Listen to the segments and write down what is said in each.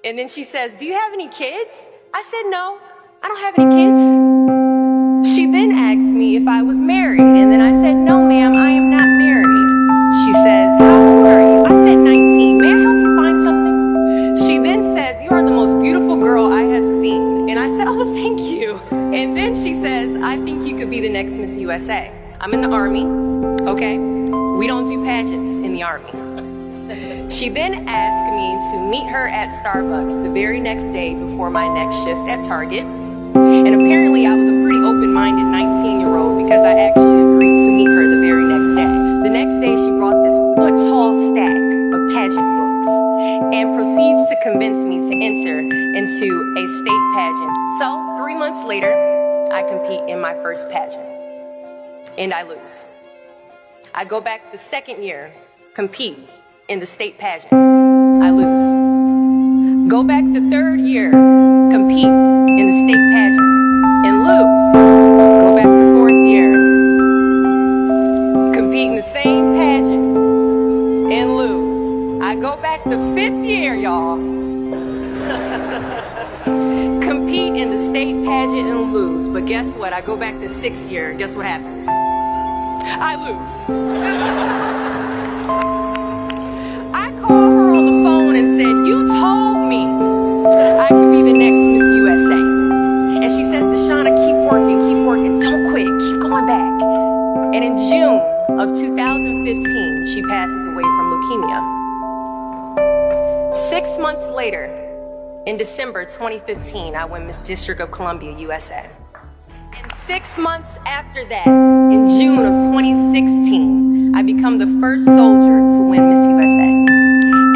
And then she says, do you have any kids? I said, no, I don't have any kids. She then asked me if I was married, and then I said, no, ma'am, I am not married. She says, how old are you? I said, 19. May I help you find something? She then says, you are the most beautiful girl I have seen. And I said, oh, thank you. And then she says, I think you could be the next Miss USA. I'm in the Army, okay? We don't do pageants in the Army. She then asked me to meet her at Starbucks the very next day before my next shift at Target. And apparently I was a pretty open-minded 19-year-old because I actually agreed to meet her the very next day. The next day she brought this foot-tall stack of pageant books and proceeds to convince me to enter into a state pageant. So 3 months later, I compete in my first pageant and I lose. I go back the second year, compete in the state pageant. I lose. Go back the third year, compete in the state pageant and lose. Go back the fourth year, compete in the same pageant and lose. I go back the fifth year, y'all. Compete in the state pageant and lose. But guess what? I go back the sixth year and guess what happens? I lose. Called her on the phone and said, you told me I could be the next Miss USA. And she says, Deshauna, keep working, don't quit, keep going back. And in June of 2015, she passes away from leukemia. 6 months later, in December 2015, I win Miss District of Columbia, USA. And 6 months after that, in June of 2016, I become the first soldier to win Miss USA.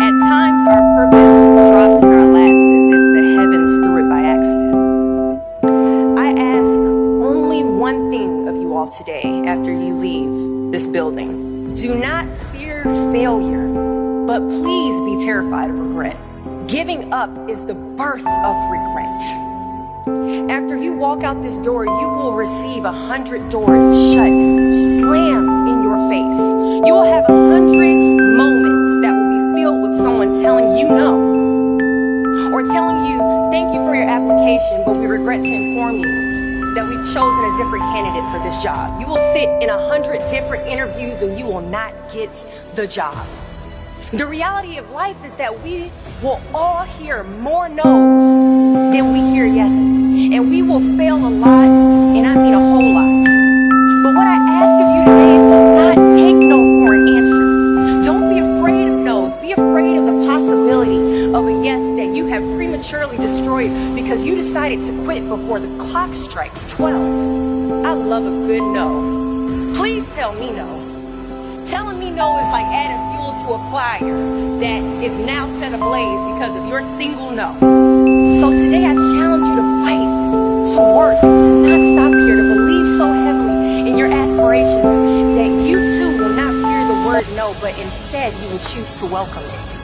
At times, our purpose drops in our laps as if the heavens threw it by accident. I ask only one thing of you all today after you leave this building. Do not fear failure, but please be terrified of regret. Giving up is the birth of regret. After you walk out this door, you will receive 100 doors shut, slam in your face. You will have 100 moments that will be filled with someone telling you no, or telling you, thank you for your application, but we regret to inform you that we've chosen a different candidate for this job. You will sit in 100 different interviews and you will not get the job. The reality of life is that we will all hear more no's than we hear yeses. And we will fail a lot, and I mean a whole lot. But what I ask of you today is to not take no for an answer. Don't be afraid of no's. Be afraid of the possibility of a yes that you have prematurely destroyed because you decided to quit before the clock strikes 12. I love a good no. Please tell me no. Telling me no is like adding fuel to a fire that is now set ablaze because of your single no. So today I challenge you to fight, to work, to not stop here, to believe so heavily in your aspirations that you too will not fear the word no, but instead you will choose to welcome it.